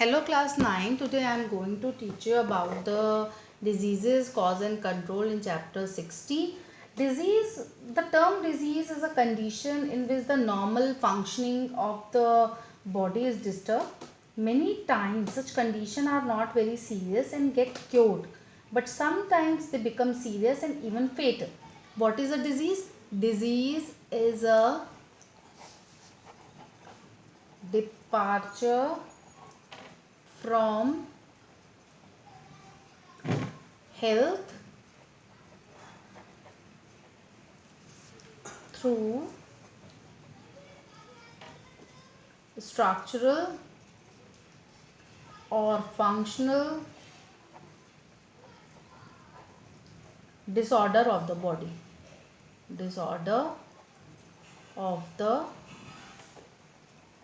Hello class 9. Today I am going to teach you about the diseases, cause and control in chapter 60. Disease, the term disease is a condition in which the normal functioning of the body is disturbed. Many times such conditions are not very serious and get cured, but sometimes they become serious and even fatal. What is a disease? Disease is a departure from health through structural or functional disorder of the body. Disorder of the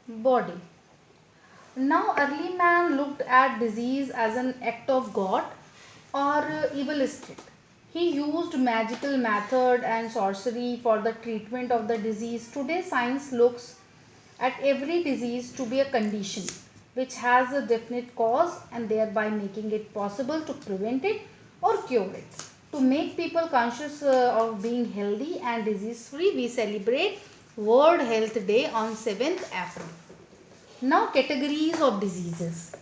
body. Now, early man looked at disease as an act of God or evil spirit. He used magical method and sorcery for the treatment of the disease. Today, science looks at every disease to be a condition which has a definite cause and thereby making it possible to prevent it or cure it. To make people conscious of being healthy and disease free, we celebrate World Health Day on 7th April. Now, categories of diseases.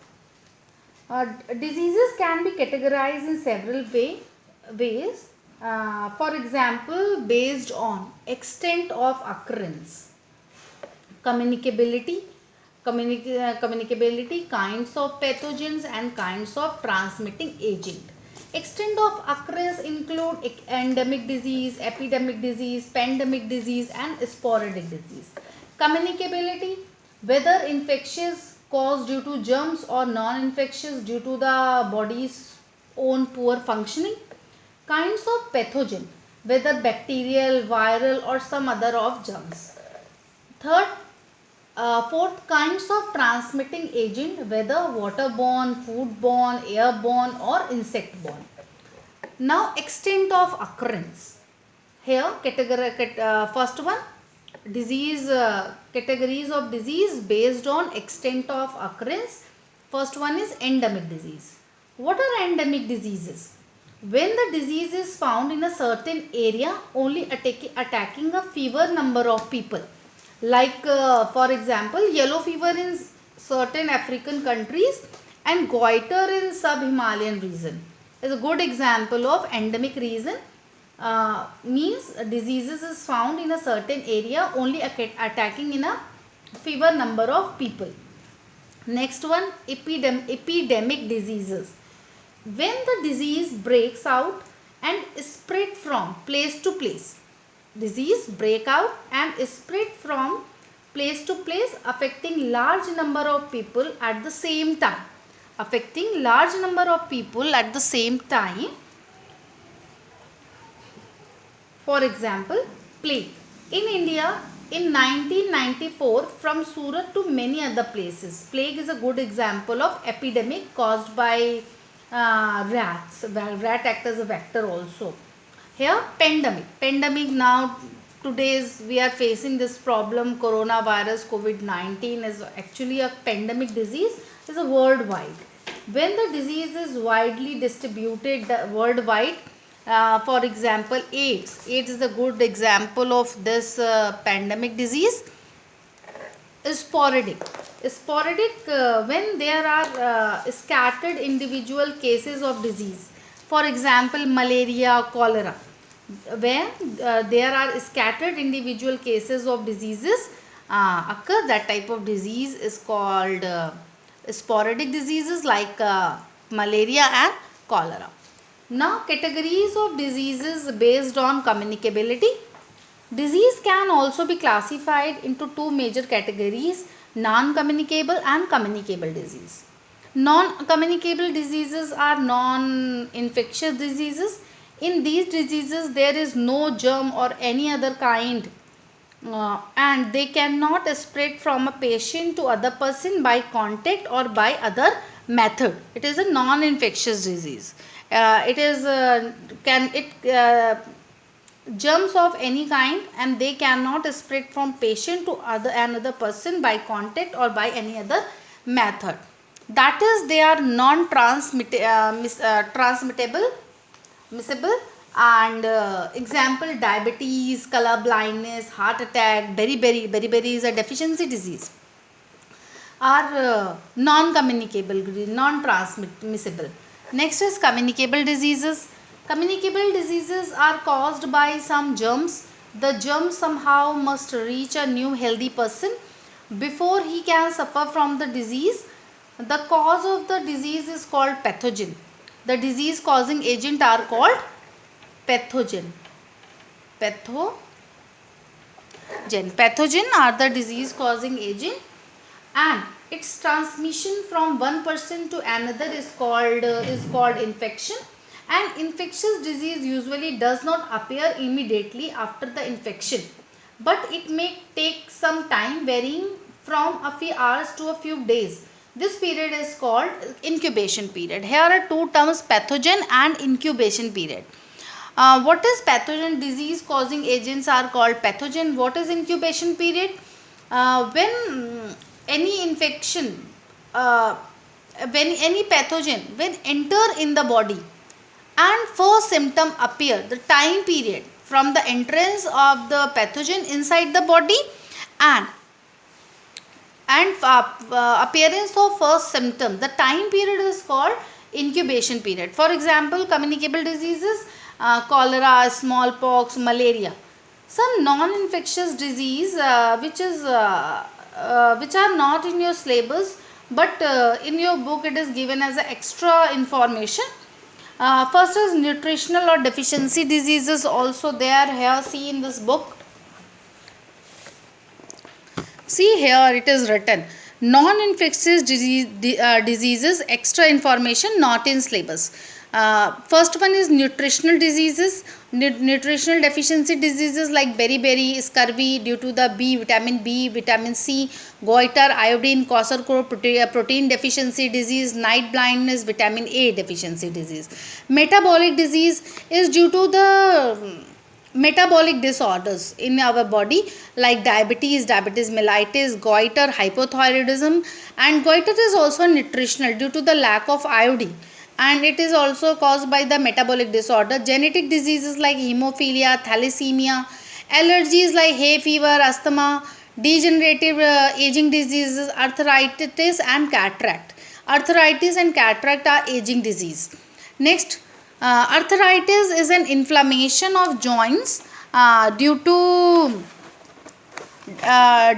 Diseases can be categorized in several ways. For example, based on extent of occurrence, communicability, kinds of pathogens and kinds of transmitting agent. Extent of occurrence include endemic disease, epidemic disease, pandemic disease and sporadic disease. Communicability, whether infectious cause due to germs or non-infectious due to the body's own poor functioning. Kinds of pathogen, whether bacterial, viral or some other of germs. Third, fourth, kinds of transmitting agent, whether waterborne, foodborne, airborne or insectborne. Now, extent of occurrence. Here, first one, disease categories of disease based on extent of occurrence. First one is endemic disease. What are endemic diseases? When the disease is found in a certain area, only attacking a fewer number of people. Like for example, yellow fever in certain African countries and goiter in sub-Himalayan region is a good example of endemic reason. Means diseases is found in a certain area only attacking in a fewer number of people. Next one, epidemic diseases. When the disease breaks out and spread from place to place. Disease break out and spread from place to place, affecting large number of people at the same time. Affecting large number of people at the same time. For example, plague. In India, in 1994, from Surat to many other places, plague is a good example of epidemic caused by rats. Well, rat act as a vector also. Here, pandemic. Pandemic now, today's we are facing this problem. Coronavirus, COVID-19 is actually a pandemic disease. Is a worldwide. When the disease is widely distributed worldwide, for example, AIDS. AIDS is a good example of this pandemic disease. Sporadic. Sporadic when there are scattered individual cases of disease. For example, malaria, cholera. When there are scattered individual cases of diseases occur, that type of disease is called sporadic diseases like malaria and cholera. Now, categories of diseases based on communicability. Disease can also be classified into two major categories, non-communicable and communicable disease. Non-communicable diseases are non-infectious diseases. In these diseases, there is no germ or any other kind and they cannot spread from a patient to other person by contact or by other method. It is a non-infectious disease. It is germs of any kind and they cannot spread from patient to another person by contact or by any other method. That is, they are transmittable, miscible, and example, diabetes, color blindness, heart attack, beriberi is a deficiency disease, are non-communicable, non-transmissible. Next is communicable diseases. Communicable diseases are caused by some germs. The germs somehow must reach a new healthy person before he can suffer from the disease. The cause of the disease is called pathogen. The disease causing agent are called pathogen. Pathogen. Pathogen are the disease causing agent, and its transmission from one person to another is called infection. And infectious disease usually does not appear immediately after the infection, but it may take some time, varying from a few hours to a few days. This period is called incubation period. Here are two terms, pathogen and incubation period. What is pathogen? Disease causing agents are called pathogen. What is incubation period? When any infection, when any pathogen when enter in the body and first symptom appear, the time period from the entrance of the pathogen inside the body and appearance of first symptom, the time period is called incubation period. For example, communicable diseases, cholera, smallpox, malaria. Some non-infectious disease which are not in your syllabus, but in your book it is given as a extra information. First is nutritional or deficiency diseases, also there. Here, see in this book, see here it is written non-infectious diseases, extra information not in syllabus. First one is nutritional diseases. Nutritional deficiency diseases like beriberi, scurvy due to the vitamin B, vitamin C, goiter, iodine, kwashiorkor, protein deficiency disease, night blindness, vitamin A deficiency disease. Metabolic disease is due to the metabolic disorders in our body like diabetes mellitus, goiter, hypothyroidism. And goiter is also nutritional due to the lack of iodine, and it is also caused by the metabolic disorder. Genetic diseases like hemophilia, thalassemia, allergies like hay fever, asthma, degenerative aging diseases, arthritis and cataract. Arthritis and cataract are aging disease. Next, arthritis is an inflammation of joints due to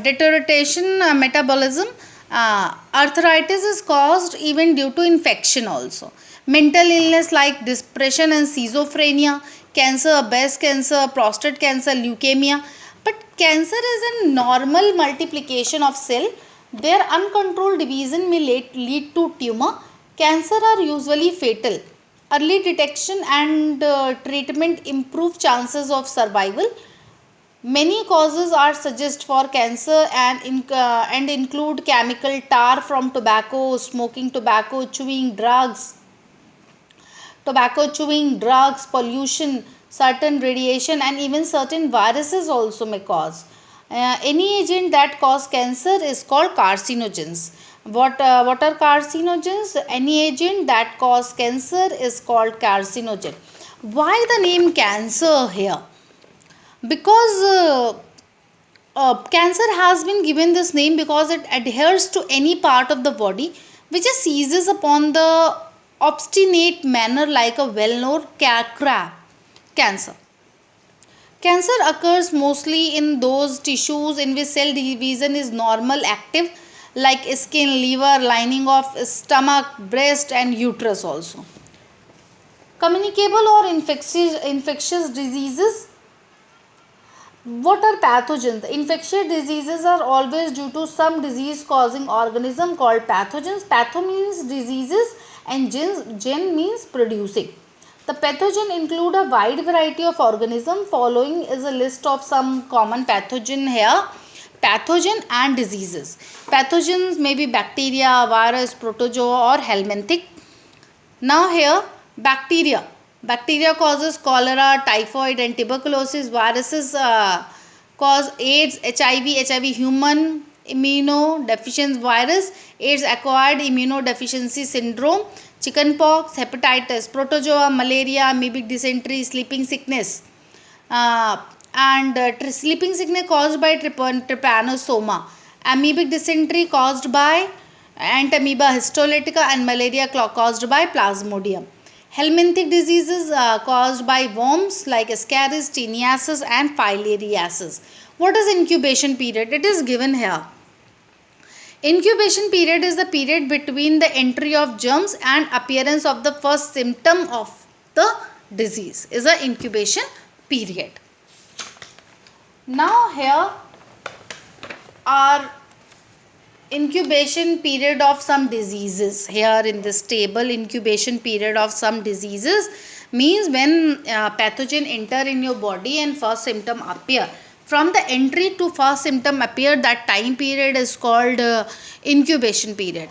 deterioration metabolism. Arthritis is caused even due to infection also. Mental illness like depression and schizophrenia, cancer, breast cancer, prostate cancer, leukemia. But cancer is a normal multiplication of cell. Their uncontrolled division may lead to tumor. Cancer are usually fatal. Early detection and treatment improve chances of survival. Many causes are suggest for cancer and include chemical tar from tobacco, smoking tobacco, chewing drugs, pollution, certain radiation, and even certain viruses also may cause. Any agent that cause cancer is called carcinogens. What are carcinogens? Any agent that cause cancer is called carcinogen. Why the name cancer here? Because cancer has been given this name because it adheres to any part of the body which seizes upon the obstinate manner like a well-known crab. Cancer. Cancer occurs mostly in those tissues in which cell division is normal active, like skin, liver, lining of stomach, breast and uterus also. Communicable or infectious diseases. What are pathogens? Infectious diseases are always due to some disease causing organism called pathogens. Patho means diseases and gen means producing. The pathogen include a wide variety of organisms. Following is a list of some common pathogen here. Pathogen and diseases. Pathogens may be bacteria, virus, protozoa or helminthic. Now here bacteria. Bacteria causes cholera, typhoid and tuberculosis. Viruses cause AIDS, HIV human, immunodeficiency virus, AIDS acquired immunodeficiency syndrome, chickenpox, hepatitis, protozoa, malaria, amoebic dysentery, sleeping sickness, sleeping sickness caused by trypanosoma, amoebic dysentery caused by Entamoeba histolytica, and malaria caused by Plasmodium. Helminthic diseases caused by worms like Ascaris, Teniasis and Filariasis. What is incubation period? It is given here. Incubation period is the period between the entry of germs and appearance of the first symptom of the disease is the incubation period. Now here are incubation period of some diseases. Here in this table, incubation period of some diseases means when pathogen enter in your body and first symptom appear. From the entry to first symptom appear, that time period is called incubation period.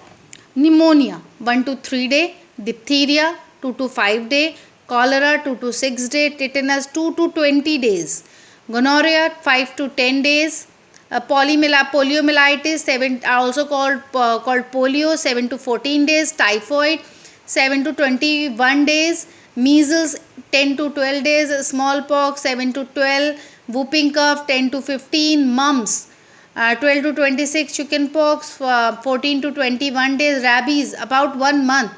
Pneumonia 1 to 3 day, diphtheria 2 to 5 day, cholera 2 to 6 day, tetanus 2 to 20 days, gonorrhea 5 to 10 days, poliomyelitis 7 also called polio 7 to 14 days, typhoid 7 to 21 days, measles 10 to 12 days, smallpox 7 to 12, whooping cough 10 to 15, mumps 12 to 26, chickenpox 14 to 21 days, rabies about 1 month,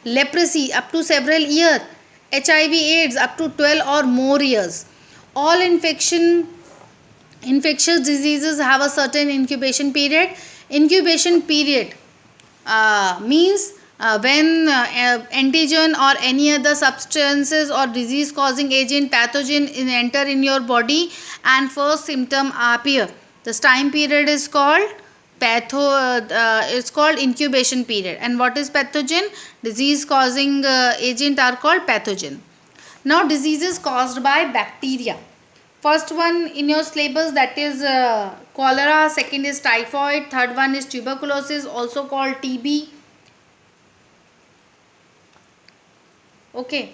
leprosy up to several years, HIV AIDS up to 12 or more years. All infectious diseases have a certain incubation period. Incubation period means when antigen or any other substances or disease causing agent pathogen enter in your body and first symptom appear. This time period is called incubation period. And what is pathogen? Disease causing agent are called pathogen. Now diseases caused by bacteria. First one in your syllabus, that is cholera, second is typhoid, third one is tuberculosis also called TB. Okay.